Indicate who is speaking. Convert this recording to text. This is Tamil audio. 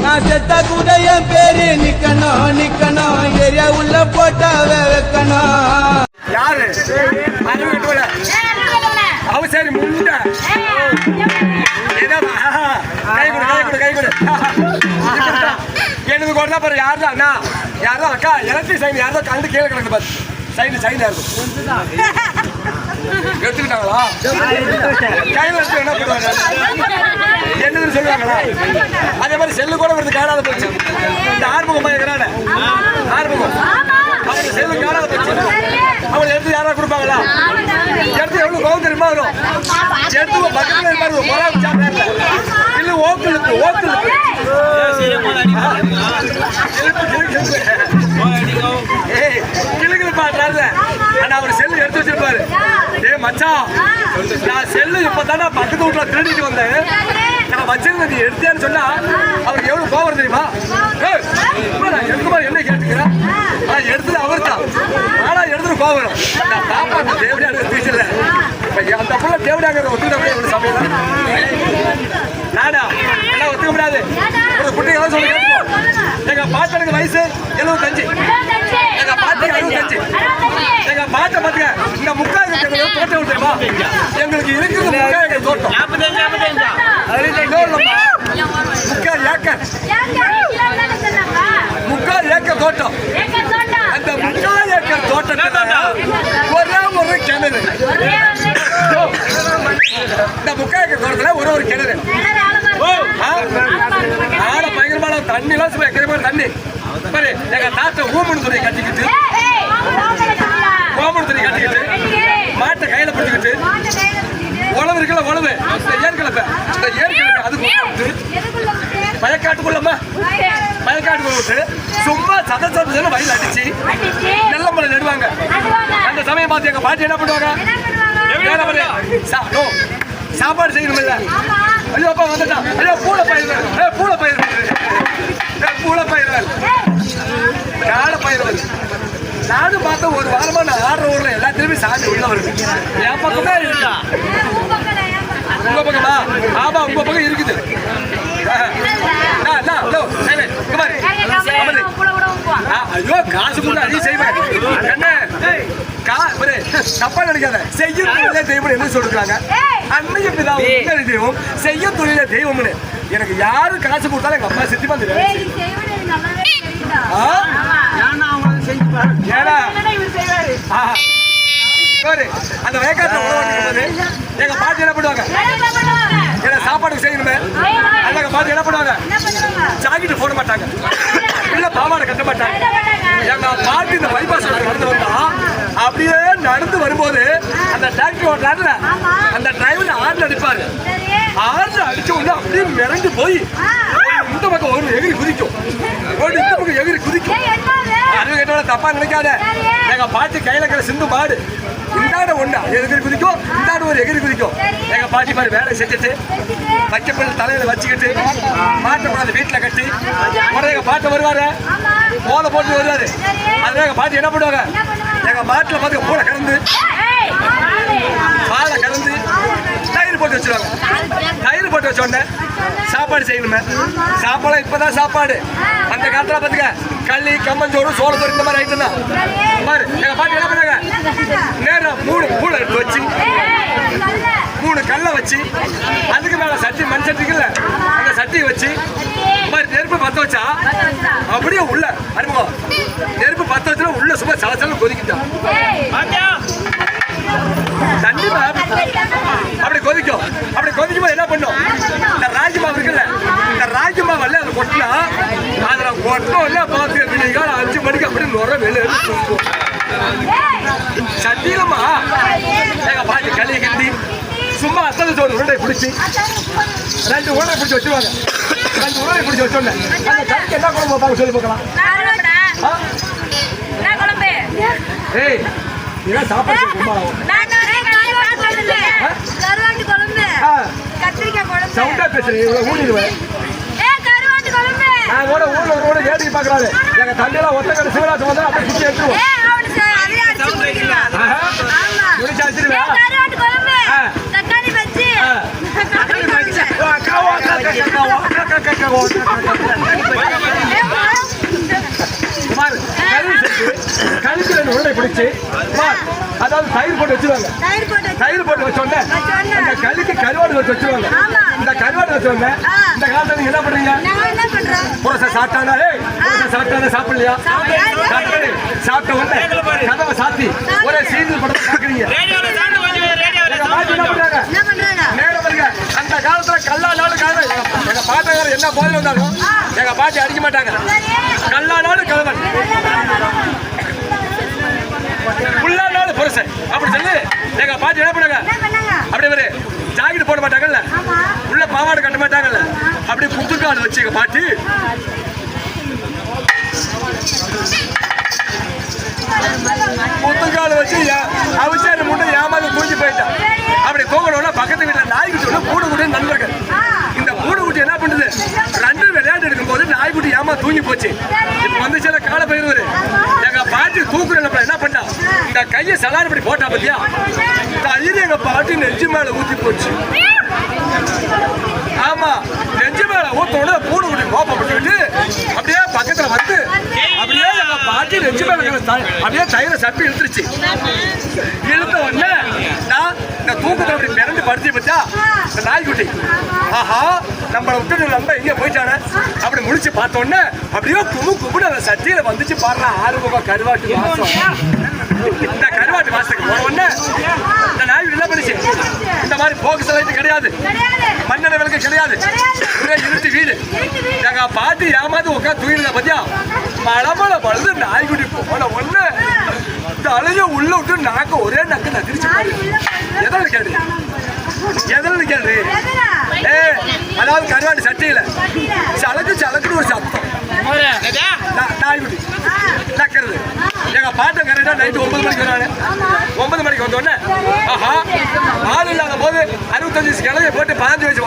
Speaker 1: நான் செத்த கூட என் பேரு நிக்கணும் நிக்கணும் ஏரியா உள்ள போட்டா வைக்கணும்.
Speaker 2: யாரு அவ சரி முன்ன கை கொடு கை கொடு கை கொடு எனக்கு கொடுத்தா பாரு யாருதான் அண்ணா யாரும் அக்கா எலக்ட்ரிக் சைன் யாரோ கண்டு கீழே கிடக்கு பாரு சைன் சைன் யாரும் எடுத்துக்கிட்டாங்களா கையில் வச்சு என்ன பண்ணுவாங்க என்னதுன்னு சொல்லுவாங்களா அதே மாதிரி செல்லு கூட வருது காணாத போச்சு இந்த ஆறுமுகம் பயங்கரான ஆறுமுகம் அவங்க செல்லு காணாத போச்சு அவங்க எடுத்து யாராவது கொடுப்பாங்களா எடுத்து எவ்வளவு கோவம் தெரியுமா வரும் எடுத்து பக்கத்துல இருப்பாரு பொறாம சாப்பிடாரு இல்லை ஓக்கலுக்கு ஓக்கலுக்கு கிளுகிழு பாடுறாரு ஆனா அவர் செல்லு எடுத்து வச்சிருப்பாரு ஏ மச்சான் நான் செல்லு இப்பதானே பக்கத்து வீட்டுல திருடிட்டு வந்தேன் நான் வச்சிருந்த நீ எடுத்தேன்னு சொன்னா அவருக்கு எவ்வளவு கோவம் தெரியுமா எடுத்து மாதிரி என்ன கேட்டுக்கிறேன் நான் எடுத்தது அவர் தான் ஆனா எடுத்துட்டு கோவம் வரும் நான் பாப்பா தேவடியாக பேசல அந்த புள்ள தேவடியாக ஒத்துக்கிட்ட எவ்வளவு சமையல் நாடா எல்லாம் ஒத்துக்க முடியாது ஒரு குட்டி எல்லாம் சொல்லி எங்க பாட்டனுக்கு வயசு 75 எங்க பாட்டுக்கு 65 எங்க பாட்டை பாத்துக்க இந்த முக்கால் தோட்டம் தெரியுமா எங்களுக்கு இருக்குது முக்கால் தோட்டம் முக்கால் ஏக்கர் தோட்டம் அந்த முக்கால் ஏக்கர் தோட்டத்தை ஒரே ஒரு கிணறு இந்த முக்கால் ஏக்கர் தோட்டத்துல ஒரு கிணறு ஆட பயங்கரமான தண்ணி எல்லாம் எக்கரமான தண்ணி பாரு எங்க தாத்தா ஊமணு துணி கட்டிக்கிட்டு கோமணு துணி கட்டிக்கிட்டு மாட்டை கையில பிடிச்சிக்கிட்டு உழவு இருக்குல்ல உழவு இந்த ஏற்கிழப்ப இந்த ஏற்கிழப்ப அதுக்கு பயக்காட்டுக்குள்ளம்மா பயக்காட்டுக்குள்ள விட்டு சும்மா சதசதன்னு வயல் அடிச்சு நெல்ல மலை நடுவாங்க அந்த சமயம் பார்த்து எங்க பாட்டி என்ன பண்ணுவாங்க சாப்பாடு செய்யணும் இல்ல ஐயோ அப்பா வந்துட்டான் ஐயோ பூளை பயிர் பூளை பயிர் பூளை பயிர் காடை பயிர் நானும் பார்த்தா ஒரு வாரமா நான் ஆடுற ஊர்ல எல்லாத்திலுமே சாமி உள்ள வருது என் பக்கம் தான் இருக்கு உங்க பக்கமா ஆமா உங்க பக்கம் இருக்குது ஐயோ காசு கூட அதிகம் செய்வேன் என்ன தப்பா நினைக்காத செய்யும் தொழிலே தெய்வம் என்ன சொல்றாங்க அன்னைய பிதாவும் தெய்வம் செய்யும் தொழிலே தெய்வம்னு எனக்கு யாரு காசு கொடுத்தாலும் எங்க அம்மா சித்தி வந்து அந்த வேக்காட்டில் உழவு எங்க பாட்டி என்ன பண்ணுவாங்க ஏன்னா சாப்பாடுக்கு செய்யணுமே அந்த பாட்டி என்ன பண்ணுவாங்க ஜாக்கெட் போட மாட்டாங்க இல்ல பாவாடை கட்ட மாட்டாங்க எங்க பாட்டி இந்த பைபாஸ் நடந்து வந்தா அப்படியே நடந்து வரும்போது அந்த டாக்டர் ஓட்டுறாருல அந்த டிரைவர் ஆறுல அடிப்பாரு ஆறுல அடிச்ச உடனே அப்படியே மிரண்டு போய் இந்த பக்கம் ஒரு எகிரி குதிக்கும் ஒரு இந்த பக்கம் எகிரி குதிக்கும் அது கேட்டோட தப்பா நினைக்காத எங்க பாட்டி கையில இருக்கிற சிந்து மாடு இந்தாட ஒண்ணா எகிரி குதிக்கும் இந்தாட ஒரு எகிரி குதிக்கும் எங்க பாட்டி மாதிரி வேலை செஞ்சுட்டு வைக்கப்பட்ட தலையில வச்சுக்கிட்டு மாட்டை கொண்டாந்து வீட்டுல கட்டி உடனே எங்க பாட்டு வருவாரு போல போட்டு வருவாரு அதுல எங்க பாட்டி என்ன பண்ணுவாங்க எங்க மாட்டுல பார்த்து பூனை கறந்து பாலை கறந்து தயிர் போட்டு வச்சிருவாங்க தயிர் போட்டு வச்ச உடனே சாப்பாடு செய்யணுமே சாப்பாடு இப்பதான் சாப்பாடு அந்த காலத்துல பாத்துக்க களி கம்மஞ்சோறு சோளத்தோறு இந்த மாதிரி ஐட்டம் தான் பாரு எங்க பாட்டி என்ன பண்ணாங்க நேரம் 3 பூளை எடுத்து வச்சு 3 கல்லை வச்சு அதுக்கு மேல சட்டி மண் சட்டிக்குல்ல அந்த சட்டியை வச்சு மாதிரி நெருப்பு பத்த வச்சா அப்படியே உள்ள அறிமுகம் நெருப்பு பத்த வச்சா உள்ள சும்மா சலசலம் கொதிக்கிட்டான் தண்ணி அப்படி கொதிக்கும் அப்படி கொதிக்கும்போது என்ன பண்ணும் இந்த ராகி மாவு இருக்குல்ல இந்த ராகி மாவு அல்ல அதை கொட்டினா அதுல கொட்டம் இல்ல பார்த்து விடிகால 5 மணிக்கு அப்படி நுர வெளியே சட்டியிலமா எங்க பாட்டி களியை கட்டி சும்மா அத்தனை சோறு உருண்டை பிடிச்சி 2 உருண்டை பிடிச்சி வச்சுருவாங்க 2 உருண்டை பிடிச்சி வச்சோன்னே அந்த கறிக்கு என்ன குழம்பு வைப்பாங்க சொல்லி பார்க்கலாம் ஏய் இதான் சாப்பாடு சவுண்டா பேசுறேன் ஊழிடுவேன் நான் கூட ஊர்ல ஒரு கூட வேடிக்கை பாக்குறாரு எங்க தண்ணியெல்லாம் ஒத்தக்கடை சிவராஜ் வந்தா அப்படி சுத்தி எடுத்துருவோம் தக்காளி கருவாட்டு உருளை பிடிச்சி அதாவது தயிர் போட்டு வச்சிருவாங்க. தயிர் போட்டு வச்சோடனே அந்த களிக்கு கருவாடு வச்சு வச்சிருவாங்க. இந்த கருவாடு வச்சோடனே இந்த காலத்துல நீங்க என்ன பண்றீங்க? புரச சாப்பிட்டானா சாப்பிட்டானா சாப்பிடலையா? சாப்பிட்ட உடனே கதவை சாத்தி ஒரே சீரியல் படத்தை பாக்குறீங்க. அந்த காலத்துல கல்லா நாடு எங்க பாட்டக்காரர் என்ன போதில் வந்தாலும் எங்க பாட்டி அடிக்க மாட்டாங்க. கல்லா நாடு கலவன் புல்லா நாடு புருஷன் அப்படி சொல்லி எங்க பாட்டி என்ன பண்ணாங்க? அப்படி ஒரு ஜாக்கெட் போட மாட்டாங்கல்ல, உள்ள பாவாடை கட்ட மாட்டாங்கல்ல, அப்படி புத்துக்காடு வச்சு எங்க பாட்டி புத்துக்காடு வச்சு அவசியம் முட்டை ஏமாந்து தூக்கி போயிட்டான். அப்படி தூங்கணும்னா பக்கத்து வீட்டில் நாய்க்குட்டி கூடு நண்பர்கள். இந்த கூடு என்ன பண்ணுது? ரெண்டு விளையாட்டு எடுக்கும் போது நாய்க்குட்டி ஏமா தூங்கி போச்சு. இப்ப வந்து சில கால பயிர்வாரு எங்க பாட்டி தூக்குற என்ன பண்ணா? இந்த கையை சலார் இப்படி போட்டா பத்தியா தயிர் எங்க பாட்டி நெஞ்சு மேல ஊத்தி போச்சு. ஆமா, நெஞ்சு மேல ஊத்தோட கூடு குட்டி கோப்பப்பட்டு அப்படியே பக்கத்துல வந்து அப்படியே எங்க பாட்டி நெஞ்சு மேல அப்படியே தயிரை சப்பி இழுத்துருச்சு. இழுத்த உடனே நான் இந்த தூக்கத்தை அப்படி பிறந்து படுத்தி பத்தியா இந்த நாய்க்குட்டி ஆஹா நம்மளை விட்டு நம்ம எங்க போயிட்டானே அப்படி முடிச்சு பார்த்த உடனே அப்படியே கும்புன்னு அந்த சட்டியில வந்துச்சு பாடுறா 6 ரூபாய் கருவாட்டு வாசம். இந்த கருவாட்டு வாசத்துக்கு போன உடனே இந்த நாய் என்ன பண்ணிச்சு? இந்த மாதிரி போக்கஸ் லைட் கிடையாது, மண்ணெண்ண விளக்கு கிடையாது, ஒரே இருட்டு வீடு. எங்க பாட்டி ஏமாந்து உட்காந்து தூங்கிருந்தா பத்தியா மழை பழுது நாய்க்குட்டி போன உடனே தலைய உள்ள விட்டு நாக்க ஒரே நக்கு நக்கிரிச்சு. எதில் கேடு எதில் கேடு அதாவது கருவாட்டு சட்டியில சலக்குன்னு ஒரு சத்தம் நாய்க்குட்டி நக்கிறது. எங்க பாட்டை கரெக்டா நைட்டு 9 மணிக்கு வராரு. 9 மணிக்கு வந்தோடனே ஆஹா ஆள் இல்லாத போது 65 கிழமையை போட்டு 15 வயசு